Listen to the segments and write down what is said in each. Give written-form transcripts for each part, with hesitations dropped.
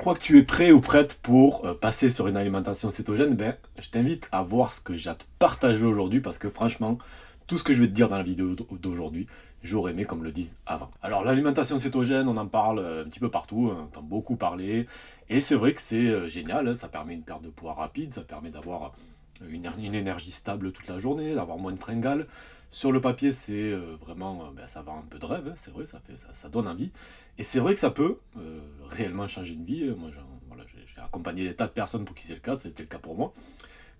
crois que tu es prêt ou prête pour passer sur une alimentation cétogène, ben, je t'invite à voir ce que j'ai à te partager aujourd'hui parce que franchement, tout ce que je vais te dire dans la vidéo d'aujourd'hui, j'aurais aimé qu'on me le dise avant. Alors l'alimentation cétogène, on en parle un petit peu partout, on entend beaucoup parler, et c'est vrai que c'est génial, hein, ça permet une perte de poids rapide, ça permet d'avoir une énergie stable toute la journée, d'avoir moins de fringales. Sur le papier, c'est vraiment, ben, ça vend un peu de rêve, hein, c'est vrai, ça donne envie. Et c'est vrai que ça peut réellement changer une vie. Moi, voilà, j'ai accompagné des tas de personnes pour qui c'est le cas, c'était le cas pour moi.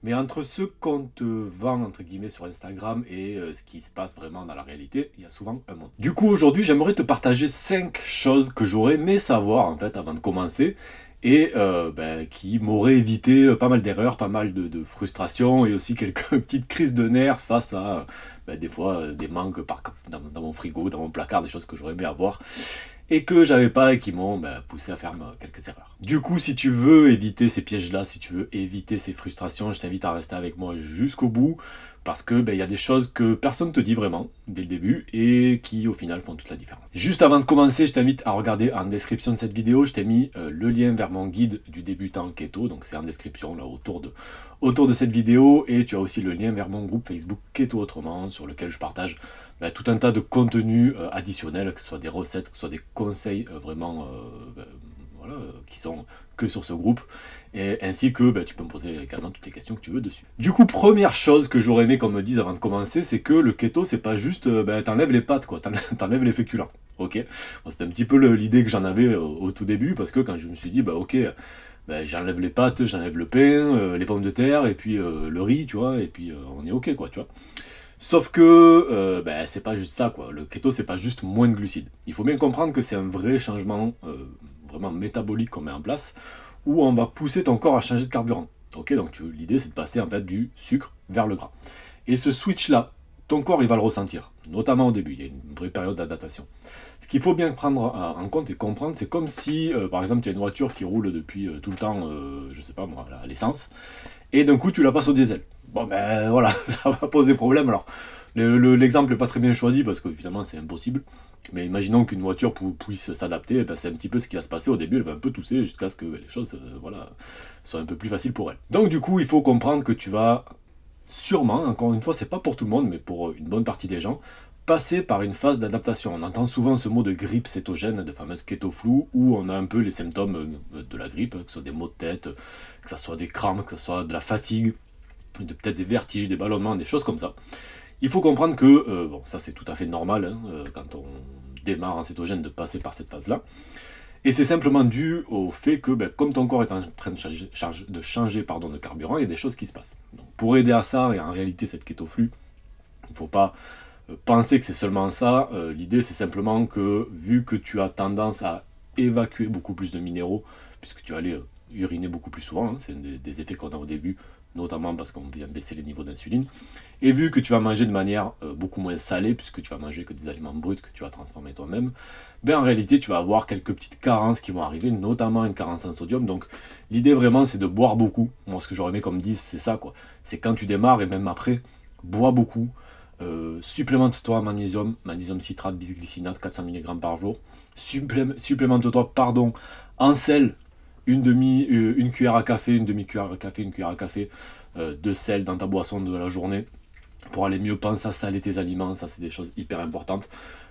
Mais entre ce qu'on te vend, entre guillemets, sur Instagram et ce qui se passe vraiment dans la réalité, il y a souvent un monde. Du coup, aujourd'hui, j'aimerais te partager 5 choses que j'aurais aimé savoir, en fait, avant de commencer, et ben, qui m'auraient évité pas mal d'erreurs, pas mal de frustrations, et aussi quelques petites crises de nerfs face à, ben, des fois, des manques dans mon frigo, dans mon placard, des choses que j'aurais aimé avoir et que j'avais pas et qui m'ont poussé à faire quelques erreurs. Du coup, si tu veux éviter ces pièges-là, si tu veux éviter ces frustrations, je t'invite à rester avec moi jusqu'au bout parce que ben, y a des choses que personne ne te dit vraiment dès le début et qui au final font toute la différence. Juste avant de commencer, je t'invite à regarder en description de cette vidéo, je t'ai mis le lien vers mon guide du débutant keto, donc c'est en description là autour de cette vidéo, et tu as aussi le lien vers mon groupe Facebook Keto Autrement sur lequel je partage tout un tas de contenus additionnels, que ce soit des recettes, que ce soit des conseils vraiment voilà, qui sont que sur ce groupe, et ainsi que tu peux me poser également toutes les questions que tu veux dessus. Du coup, première chose que j'aurais aimé qu'on me dise avant de commencer, c'est que le keto, c'est pas juste t'enlèves les pâtes, quoi, t'enlèves les féculents. Ok, bon, c'était un petit peu l'idée que j'en avais au tout début, parce que quand je me suis dit, ok, j'enlève les pâtes, j'enlève le pain, les pommes de terre, et puis le riz, tu vois, et puis on est ok, quoi, tu vois. Sauf que c'est pas juste ça, quoi. Le keto, c'est pas juste moins de glucides. Il faut bien comprendre que c'est un vrai changement vraiment métabolique qu'on met en place, où on va pousser ton corps à changer de carburant. Ok, donc l'idée, c'est de passer en fait du sucre vers le gras. Et ce switch-là, ton corps, il va le ressentir, notamment au début. Il y a une vraie période d'adaptation. Ce qu'il faut bien prendre en compte et comprendre, c'est comme si, par exemple, tu as une voiture qui roule depuis tout le temps, je sais pas moi, à l'essence, et d'un coup, tu la passes au diesel. Bon ben voilà, ça va poser problème. Alors, l'exemple n'est pas très bien choisi parce que finalement c'est impossible. Mais imaginons qu'une voiture puisse s'adapter, ben, c'est un petit peu ce qui va se passer au début, elle va un peu tousser jusqu'à ce que les choses voilà, soient un peu plus faciles pour elle. Donc du coup, il faut comprendre que tu vas sûrement, encore une fois, c'est pas pour tout le monde, mais pour une bonne partie des gens, passer par une phase d'adaptation. On entend souvent ce mot de grippe cétogène, de fameuse keto flu, où on a un peu les symptômes de la grippe, que ce soit des maux de tête, que ce soit des crampes, que ce soit de la fatigue, peut-être des vertiges, des ballonnements, des choses comme ça. Il faut comprendre que, bon, ça c'est tout à fait normal, hein, quand on démarre en cétogène, de passer par cette phase-là. Et c'est simplement dû au fait que, comme ton corps est en train de changer de carburant, il y a des choses qui se passent. Donc, pour aider à ça, et en réalité cette kétoflux, il ne faut pas penser que c'est seulement ça. L'idée c'est simplement que, vu que tu as tendance à évacuer beaucoup plus de minéraux, puisque tu vas aller uriner beaucoup plus souvent, hein, c'est des effets qu'on a au début, notamment parce qu'on vient baisser les niveaux d'insuline, et vu que tu vas manger de manière beaucoup moins salée, puisque tu vas manger que des aliments bruts que tu vas transformer toi-même, en réalité tu vas avoir quelques petites carences qui vont arriver, notamment une carence en sodium. Donc l'idée vraiment c'est de boire beaucoup. Moi ce que j'aurais aimé comme disent c'est ça, quoi. C'est quand tu démarres et même après, bois beaucoup, supplémente-toi en magnésium, magnésium citrate, bisglycinate, 400 mg par jour, supplémente-toi en sel, une cuillère à café, une demi-cuillère à café, une cuillère à café de sel dans ta boisson de la journée pour aller mieux. Pense à saler tes aliments, ça c'est des choses hyper importantes.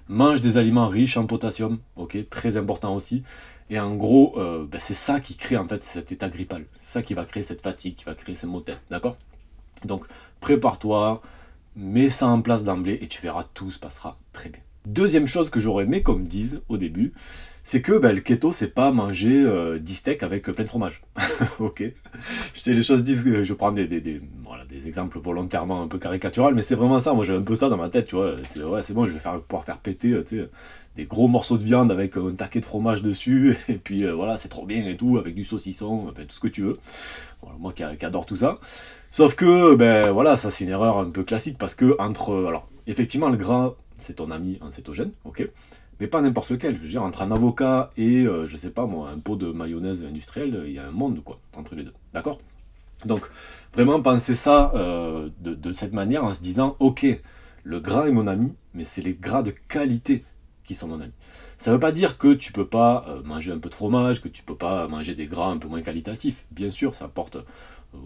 Mange des aliments riches en potassium, ok, très important aussi. Et en gros, c'est ça qui crée en fait cet état grippal, c'est ça qui va créer cette fatigue, qui va créer ces maux de tête, d'accord? Donc prépare-toi, mets ça en place d'emblée et tu verras, tout se passera très bien. Deuxième chose que j'aurais aimé qu'on me dise au début, c'est que le keto, c'est pas manger 10 steaks avec plein de fromage. Ok. Je sais, les choses disent que je prends voilà, des exemples volontairement un peu caricaturales, mais c'est vraiment ça. Moi, j'ai un peu ça dans ma tête, tu vois. C'est bon, je vais pouvoir faire péter des gros morceaux de viande avec un taquet de fromage dessus, et puis voilà, c'est trop bien et tout, avec du saucisson, enfin, tout ce que tu veux. Voilà, moi qui adore tout ça. Sauf que, voilà, ça c'est une erreur un peu classique, parce que alors, effectivement, le gras, c'est ton ami en cétogène, ok, mais pas n'importe lequel. Je veux dire, entre un avocat et, je sais pas moi, un pot de mayonnaise industrielle, il y a un monde, quoi, entre les deux, d'accord? Donc, vraiment penser ça de cette manière, en se disant, ok, le gras est mon ami, mais c'est les gras de qualité qui sont mon ami. Ça ne veut pas dire que tu peux pas manger un peu de fromage, que tu peux pas manger des gras un peu moins qualitatifs. Bien sûr, ça apporte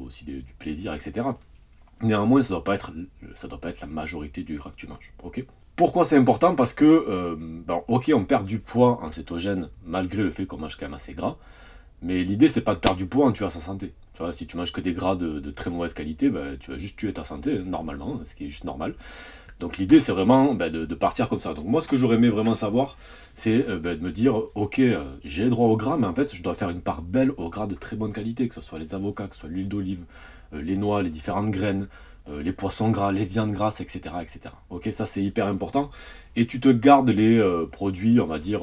aussi du plaisir, etc. Néanmoins, ça ne doit pas être la majorité du gras que tu manges. Ok. Pourquoi c'est important? Parce que, ok, on perd du poids en cétogène, malgré le fait qu'on mange quand même assez gras. Mais l'idée, c'est pas de perdre du poids en tuant sa santé. Tu vois, si tu manges que des gras de très mauvaise qualité, tu vas juste tuer ta santé, normalement, ce qui est juste normal. Donc l'idée, c'est vraiment de partir comme ça. Donc moi, ce que j'aurais aimé vraiment savoir, c'est de me dire, ok, j'ai le droit au gras, mais en fait, je dois faire une part belle au gras de très bonne qualité, que ce soit les avocats, que ce soit l'huile d'olive, les noix, les différentes graines, les poissons gras, les viandes grasses, etc. etc. Ok, ça, c'est hyper important. Et tu te gardes les produits, on va dire,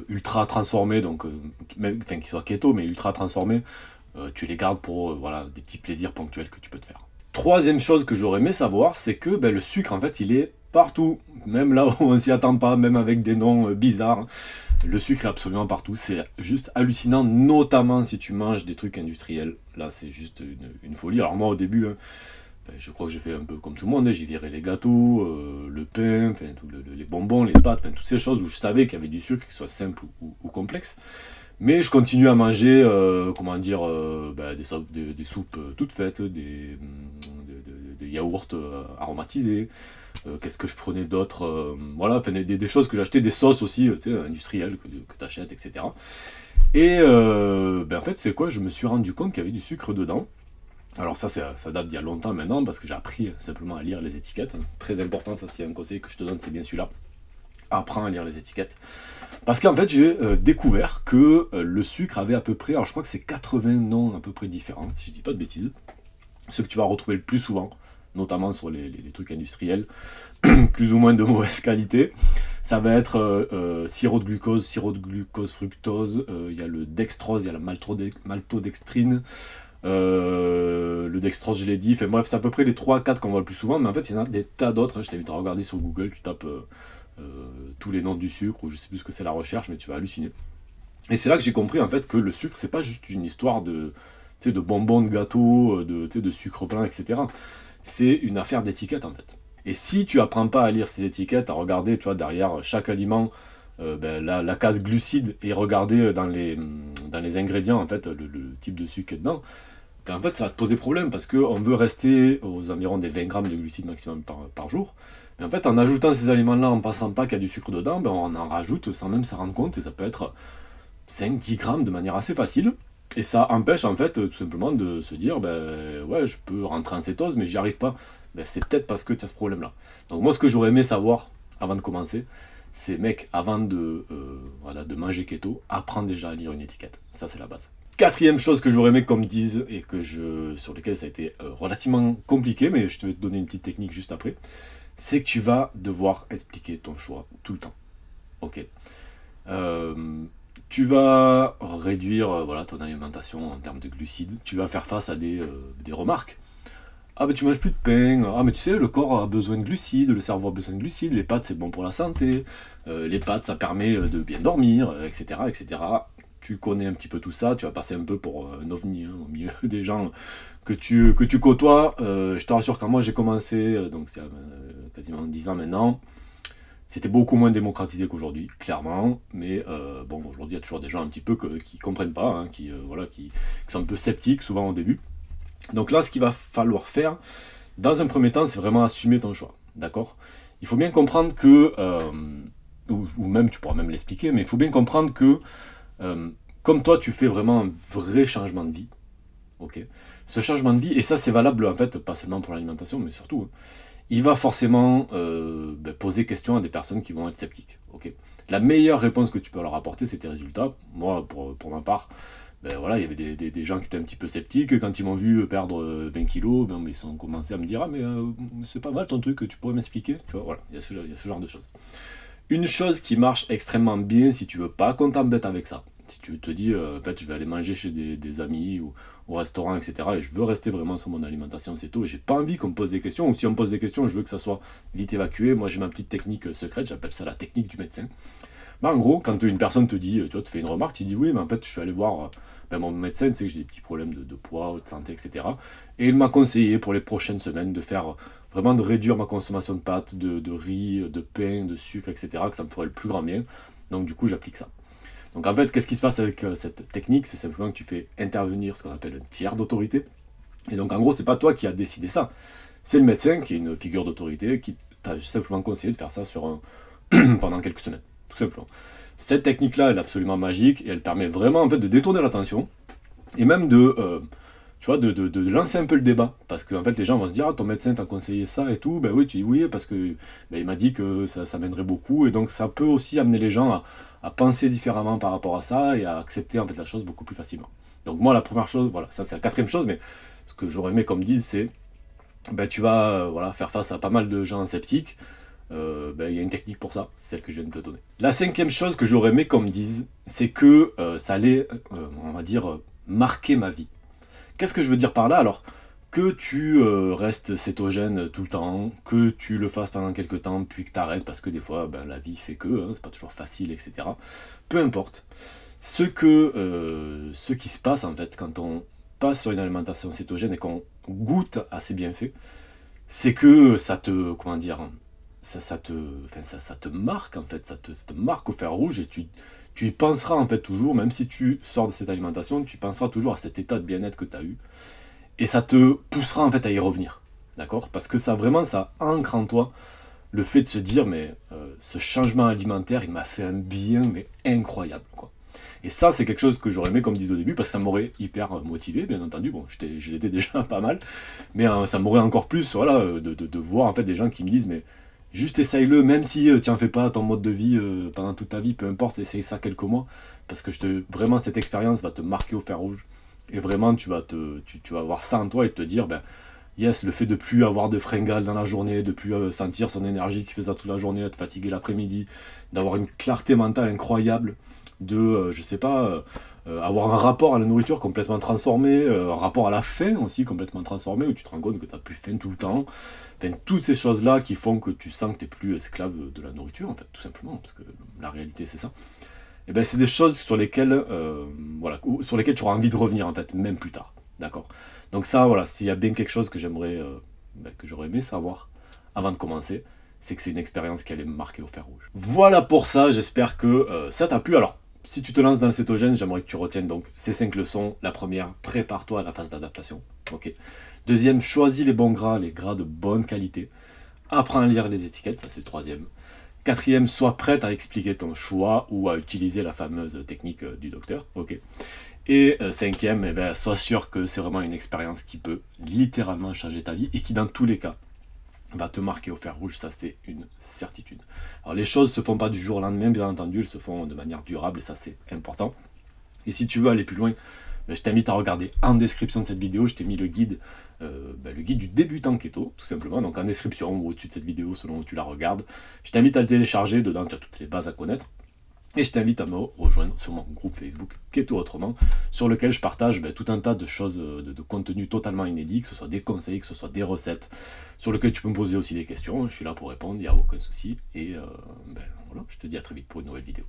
ultra transformés, donc même qu'ils soient keto, mais ultra transformés, tu les gardes pour voilà, des petits plaisirs ponctuels que tu peux te faire. Troisième chose que j'aurais aimé savoir, c'est que le sucre, en fait, il est partout, même là où on s'y attend pas, même avec des noms bizarres. Le sucre est absolument partout, c'est juste hallucinant, notamment si tu manges des trucs industriels. Là, c'est juste une folie. Alors moi, au début, je crois que j'ai fait un peu comme tout le monde, j'ai viré les gâteaux, le pain, les bonbons, les pâtes, toutes ces choses où je savais qu'il y avait du sucre, qu'il soit simple ou complexe. Mais je continue à manger, des soupes toutes faites, des yaourts aromatisés. Qu'est-ce que je prenais d'autre? Voilà, des choses que j'achetais, des sauces aussi, industrielles que tu achètes, etc. Et en fait, c'est quoi? Je me suis rendu compte qu'il y avait du sucre dedans. Alors ça date d'il y a longtemps maintenant, parce que j'ai appris simplement à lire les étiquettes. Très important, ça c'est un conseil que je te donne, c'est bien celui-là. Apprends à lire les étiquettes. Parce qu'en fait, j'ai découvert que le sucre avait à peu près, alors je crois que c'est 80 noms à peu près différents, si je dis pas de bêtises. Ce que tu vas retrouver le plus souvent, notamment sur les trucs industriels, plus ou moins de mauvaise qualité. Ça va être sirop de glucose fructose, il y a le dextrose, il y a la maltodextrine, le dextrose, je l'ai dit, enfin bref, c'est à peu près les 3-4 qu'on voit le plus souvent, mais en fait, il y en a des tas d'autres. Je t'invite à regarder sur Google, tu tapes tous les noms du sucre, ou je sais plus ce que c'est la recherche, mais tu vas halluciner. Et c'est là que j'ai compris en fait que le sucre, c'est pas juste une histoire de bonbons, de gâteaux, de sucre plein, etc. C'est une affaire d'étiquette en fait. Et si tu apprends pas à lire ces étiquettes, à regarder, tu vois, derrière chaque aliment, la case glucides, et regarder dans les ingrédients en fait le type de sucre qui est dedans, en fait ça va te poser problème, parce qu'on veut rester aux environs des 20 grammes de glucides maximum par jour. Mais en fait, en ajoutant ces aliments-là, en passant pas qu'il y a du sucre dedans, on en rajoute sans même s'en rendre compte, et ça peut être 5-10 grammes de manière assez facile. Et ça empêche en fait tout simplement de se dire, ouais, je peux rentrer en cétose, mais j'y arrive pas. C'est peut-être parce que tu as ce problème-là. Donc moi, ce que j'aurais aimé savoir avant de commencer, c'est, mec, avant de manger keto, apprends déjà à lire une étiquette. Ça, c'est la base. Quatrième chose que j'aurais aimé qu'on me dise, et sur lesquelles ça a été relativement compliqué, mais je te vais te donner une petite technique juste après, c'est que tu vas devoir expliquer ton choix tout le temps. Ok. Tu vas réduire ton alimentation en termes de glucides. Tu vas faire face à des remarques. Ah, mais tu manges plus de pain. Ah, mais tu sais, le corps a besoin de glucides, le cerveau a besoin de glucides, les pâtes c'est bon pour la santé, les pâtes ça permet de bien dormir, etc., etc. Tu connais un petit peu tout ça, tu vas passer un peu pour un ovni au milieu des gens que tu côtoies. Je te rassure, quand moi j'ai commencé, donc c'est quasiment 10 ans maintenant, c'était beaucoup moins démocratisé qu'aujourd'hui, clairement, mais aujourd'hui il y a toujours des gens un petit peu qui comprennent pas, hein, qui sont un peu sceptiques souvent au début. Donc là, ce qu'il va falloir faire, dans un premier temps, c'est vraiment assumer ton choix, d'accord? Il faut bien comprendre que, ou même tu pourras même l'expliquer, mais il faut bien comprendre que, comme toi, tu fais vraiment un vrai changement de vie, ok? Ce changement de vie, et ça c'est valable en fait, pas seulement pour l'alimentation, mais surtout, il va forcément poser question à des personnes qui vont être sceptiques, ok? La meilleure réponse que tu peux leur apporter, c'est tes résultats. Moi, pour ma part, il y avait des gens qui étaient un petit peu sceptiques. Quand ils m'ont vu perdre 20 kilos, ils ont commencé à me dire « Ah, mais c'est pas mal ton truc, tu pourrais m'expliquer ?» Tu vois, voilà, il y a ce genre de choses. Une chose qui marche extrêmement bien, si tu veux pas qu'on t'embête avec ça, si tu te dis en fait je vais aller manger chez des amis ou au restaurant, etc., et je veux rester vraiment sur mon alimentation céto, et j'ai pas envie qu'on me pose des questions, ou si on me pose des questions, je veux que ça soit vite évacué. Moi j'ai ma petite technique secrète, j'appelle ça la technique du médecin. En gros, quand une personne te dit, tu vois, te fait une remarque, tu dis oui, mais en fait je suis allé voir mon médecin, tu sais que j'ai des petits problèmes de poids, de santé, etc. Et il m'a conseillé pour les prochaines semaines de faire vraiment de réduire ma consommation de pâtes, de riz, de pain, de sucre, etc., que ça me ferait le plus grand bien. Donc du coup, j'applique ça. Donc en fait, qu'est-ce qui se passe avec cette technique? C'est simplement que tu fais intervenir ce qu'on appelle un tiers d'autorité. Et donc en gros, c'est pas toi qui as décidé ça. C'est le médecin qui est une figure d'autorité qui t'a simplement conseillé de faire ça sur pendant quelques semaines, tout simplement. Cette technique-là, elle est absolument magique et elle permet vraiment en fait de détourner l'attention et même de, tu vois, de lancer un peu le débat. Parce qu'en fait, les gens vont se dire, ah, ton médecin t'a conseillé ça et tout. Ben oui, tu dis oui, parce que ben, il m'a dit que ça mènerait beaucoup. Et donc, ça peut aussi amener les gens à penser différemment par rapport à ça et à accepter en fait la chose beaucoup plus facilement. Donc moi, la première chose, voilà, ça c'est la quatrième chose, mais ce que j'aurais aimé qu'on me dise, c'est, ben, tu vas voilà, faire face à pas mal de gens sceptiques. Ben, y a une technique pour ça, c'est celle que je viens de te donner. La cinquième chose que j'aurais aimé qu'on me dise, c'est que ça allait, on va dire, marquer ma vie. Qu'est-ce que je veux dire par là? Alors, que tu restes cétogène tout le temps, que tu le fasses pendant quelques temps, puis que tu arrêtes, parce que des fois, ben, la vie fait que, hein, c'est pas toujours facile, etc. Peu importe. Ce qui se passe, en fait, quand on passe sur une alimentation cétogène et qu'on goûte à ses bienfaits, c'est que ça te, comment dire, ça te marque, en fait, ça te marque au fer rouge, et tu y penseras, en fait, toujours, même si tu sors de cette alimentation, tu penseras toujours à cet état de bien-être que tu as eu, et ça te poussera, en fait, à y revenir, d'accord? Parce que ça, vraiment, ça ancre en toi le fait de se dire, mais ce changement alimentaire, il m'a fait un bien, mais incroyable, quoi. Et ça, c'est quelque chose que j'aurais aimé, comme je disais au début, parce que ça m'aurait hyper motivé, bien entendu. Bon, je l'étais déjà pas mal, mais ça m'aurait encore plus, voilà, de voir, en fait, des gens qui me disent, mais juste essaye-le, même si tu n'en fais pas ton mode de vie pendant toute ta vie, peu importe, essaye ça quelques mois, parce que vraiment cette expérience va te marquer au fer rouge, et vraiment tu vas avoir ça en toi et te dire, ben yes, le fait de plus avoir de fringales dans la journée, de plus sentir son énergie qui fait ça toute la journée, être fatigué l'après-midi, d'avoir une clarté mentale incroyable, de, je sais pas, avoir un rapport à la nourriture complètement transformé, un rapport à la faim aussi complètement transformé, où tu te rends compte que tu n'as plus faim tout le temps. Enfin, toutes ces choses-là qui font que tu sens que tu n'es plus esclave de la nourriture, en fait, tout simplement, parce que la réalité c'est ça. Et ben c'est des choses sur lesquelles, voilà, sur lesquelles tu auras envie de revenir, en fait, même plus tard. D'accord? Donc ça, voilà, s'il y a bien quelque chose que que j'aurais aimé savoir avant de commencer, c'est que c'est une expérience qui allait me marquer au fer rouge. Voilà pour ça, j'espère que ça t'a plu. Alors, si tu te lances dans le cétogène, j'aimerais que tu retiennes donc ces 5 leçons. La première, prépare-toi à la phase d'adaptation. Ok. Deuxième, choisis les bons gras, les gras de bonne qualité. Apprends à lire les étiquettes, ça c'est le troisième. Quatrième, sois prête à expliquer ton choix ou à utiliser la fameuse technique du docteur. Ok. Et cinquième, eh ben, sois sûr que c'est vraiment une expérience qui peut littéralement changer ta vie et qui dans tous les cas va te marquer au fer rouge, ça c'est une certitude. Alors les choses se font pas du jour au lendemain, bien entendu, elles se font de manière durable et ça c'est important. Et si tu veux aller plus loin, ben, je t'invite à regarder en description de cette vidéo, je t'ai mis le guide du débutant keto, tout simplement, donc en description ou au-dessus de cette vidéo selon où tu la regardes. Je t'invite à le télécharger, dedans tu as toutes les bases à connaître. Et je t'invite à me rejoindre sur mon groupe Facebook Keto Autrement, sur lequel je partage tout un tas de choses, de contenu totalement inédit, que ce soit des conseils, que ce soit des recettes, sur lequel tu peux me poser aussi des questions. Je suis là pour répondre, il n'y a aucun souci. Et voilà, je te dis à très vite pour une nouvelle vidéo.